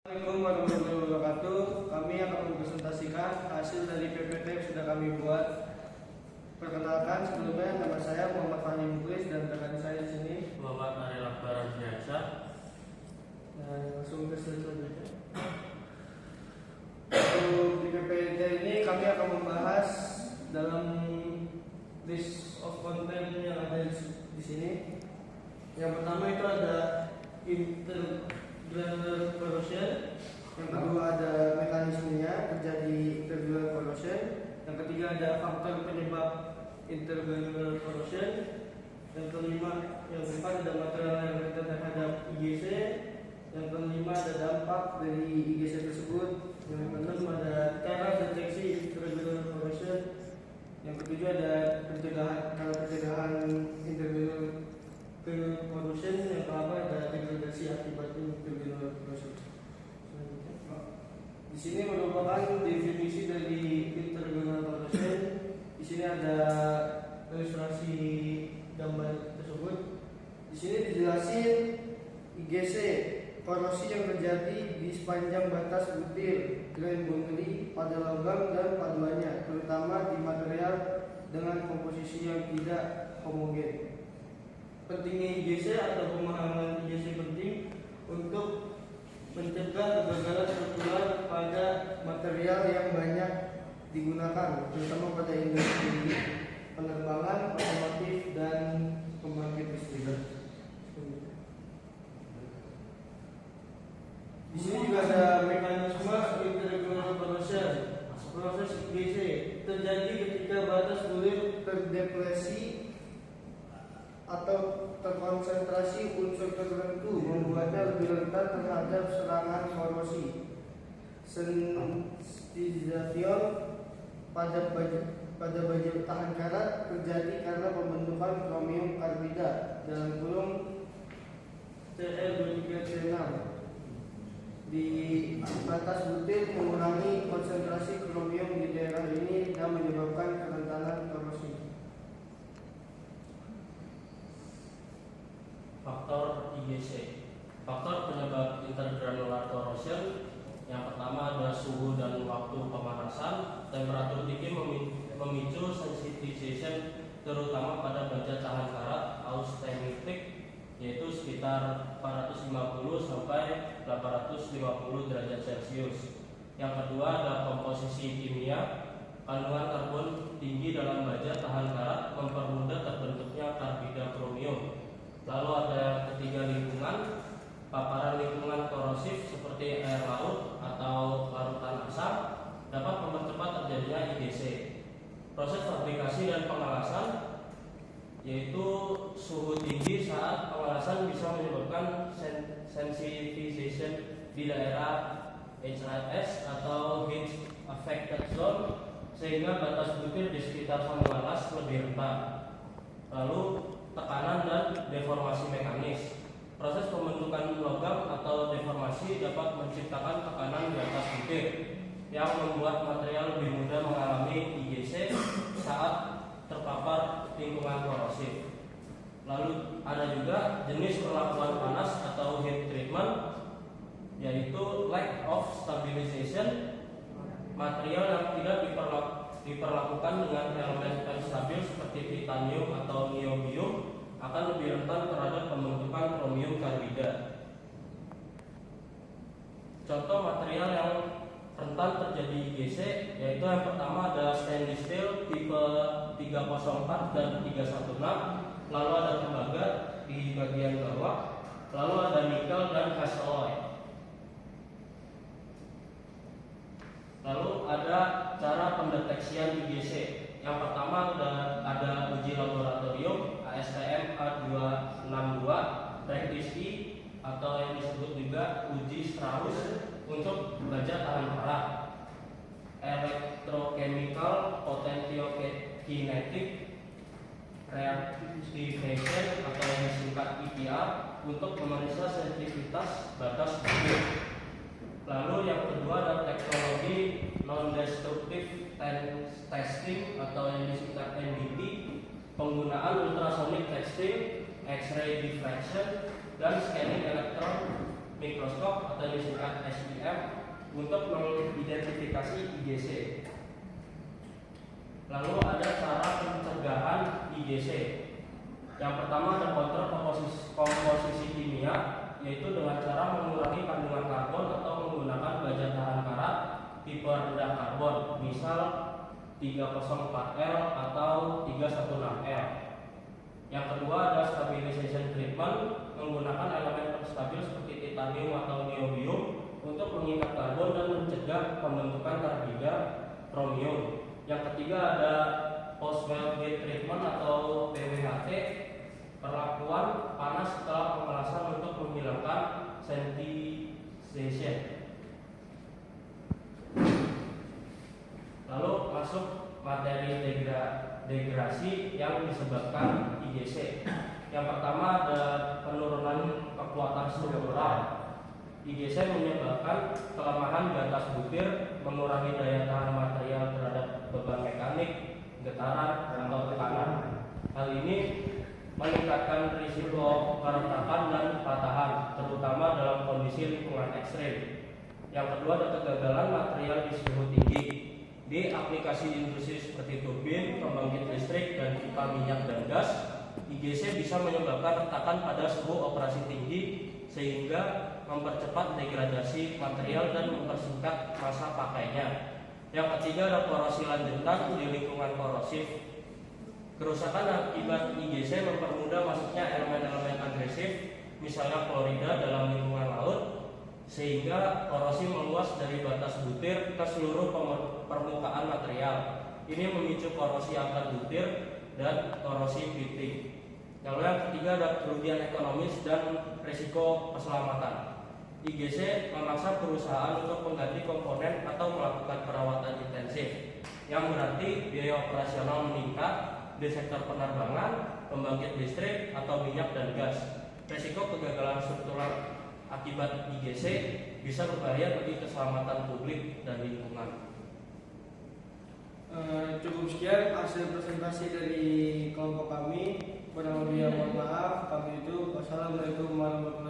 Assalamualaikum warahmatullahi wabarakatuh. Kami akan mempresentasikan hasil dari PPT yang sudah kami buat. Perkenalkan, sebelumnya nama saya Muhammad Fahmi Muklis dan rekan saya di sini Muhammad Ariel Akbar Ardiansa. Langsung ke slide selanjutnya. Untuk di PPT ini kami akan membahas dalam list of content yang ada di sini. Yang pertama itu ada intergranular corrosion, yang kedua ada mekanismenya terjadi intergranular corrosion, yang ketiga ada faktor penyebab intergranular corrosion, yang keempat ada material yang related terhadap IGC, yang kelima ada dampak dari IGC tersebut, yang keenam ada cara deteksi intergranular corrosion, yang ketujuh ada pencegahan intergranular corrosion, yang kelima ada degradasi akibat intergranular corrosion. Di sini merupakan definisi dari intergranular corrosion. Di sini ada ilustrasi gambar tersebut. Di sini dijelasin IGC, korosi yang terjadi di sepanjang batas butir grain boundary pada logam dan paduannya, terutama di material dengan komposisi yang tidak homogen. Pentingnya IGC atau pemahaman IGC penting untuk mencegah kegagalan struktural pada material yang banyak digunakan, terutama pada industri penerbangan, otomotif, dan pembangkit listrik. Di sini juga ada mekanisme intergranular corrosion. Proses IGC terjadi ketika batas kulit terdepresi atau terkonsentrasi unsur tertentu, membuatnya lebih rentan terhadap serangan korosi. Sensitization pada baja tahan karat terjadi karena pembentukan kromium karbida dalam kurung Cl23C6 di batas butir, mengurangi konsentrasi kromium di daerah ini dan menyebabkan kerentanan korosi. Faktor IGC. Faktor penyebab intergranular corrosion yang pertama ada suhu dan waktu pemanasan. Temperatur tinggi memicu sensitization terutama pada baja tahan karat austenitic, yaitu sekitar 450 sampai 850 derajat Celcius. Yang kedua ada komposisi kimia. Kandungan karbon tinggi dalam baja tahan karat mempermudah terbentuknya karbida kromium. Lalu ada yang ketiga lingkungan. Paparan lingkungan korosif seperti air laut atau larutan asam dapat mempercepat terjadinya IGC. Proses fabrikasi dan pengelasan, yaitu suhu tinggi saat pengelasan bisa menyebabkan sensitization di daerah HIS atau heat affected zone, sehingga batas butir di sekitar pengelas lebih rentan. Lalu tekanan dan deformasi mekanis. Proses pembentukan logam atau deformasi dapat menciptakan tekanan di atas butir yang membuat material lebih mudah mengalami IGC saat terpapar lingkungan korosif. Lalu ada juga jenis perlakuan panas atau heat treatment, yaitu lack of stabilization. Material yang tidak diperlakukan dengan elemen stabil seperti titanium atau niobium akan lebih rentan terhadap pembentukan kromium karbida. Contoh material yang rentan terjadi IGC yaitu yang pertama ada stainless steel tipe 304 dan 316, lalu ada tembaga di bagian bawah, lalu ada nikel dan cast alloy. Lalu ada cara pendeteksian IGC. Yang pertama ada uji laboratorium ASTM A262 practice E atau yang disebut juga uji Strauss untuk baja tahan karat, electrochemical potentiokinetic reactivation atau yang disingkat EPR untuk memeriksa sensitivitas batas butir. Lalu yang kedua ada teknologi non-destructive testing atau yang disingkat NDT, penggunaan ultrasonic testing, X-ray diffraction, dan scanning elektron mikroskop atau disingkat SIM untuk mengidentifikasi IGC. Lalu ada cara pencegahan IGC. Yang pertama ada kontrol komposisi kimia, yaitu dengan cara mengurangi kandungan karbon atau menggunakan baja tahan karat tipe rendah karbon, misal 304L atau 316L. Yang kedua ada stabilization treatment, menggunakan elemen stabil seperti titanium atau niobium untuk mengikat karbon dan mencegah pembentukan karbida kromium. Yang ketiga ada post-well gate treatment atau PWHT, perlakuan panas setelah pemanasan untuk menghilangkan sensitization. Lalu masuk materi degradasi yang disebabkan IGC. Yang pertama ada penurunan kekuatan struktural. IGC menyebabkan kelemahan di atas butir, mengurangi daya tahan material terhadap beban mekanik, getaran, atau tekanan. Hal ini meningkatkan risiko keretakan dan patahan, terutama dalam kondisi lingkungan ekstrim. Yang kedua ada kegagalan material di suhu tinggi. Di aplikasi industri seperti turbin, pembangkit listrik, dan pipa minyak dan gas, IGC bisa menyebabkan retakan pada suhu operasi tinggi sehingga mempercepat degradasi material dan mempersingkat masa pakainya. Yang ketiga ada korosi lanjutan di lingkungan korosif. Kerusakan akibat IGC mempermudah masuknya elemen-elemen agresif, misalnya klorida dalam lingkungan laut, sehingga korosi meluas dari batas butir ke seluruh permukaan material. Ini memicu korosi akar butir dan korosi pitting. Lalu yang ketiga ada kerugian ekonomis dan risiko keselamatan. IGC memaksa perusahaan untuk mengganti komponen atau melakukan perawatan intensif, yang berarti biaya operasional meningkat di sektor penerbangan, pembangkit listrik, atau minyak dan gas. Risiko kegagalan struktural akibat IGC bisa berbahaya bagi keselamatan publik dan lingkungan. Cukup sekian hasil presentasi dari kelompok kami. Kurang lebih mohon maaf. Kami itu wassalamualaikum warahmatullahi wabarakatuh.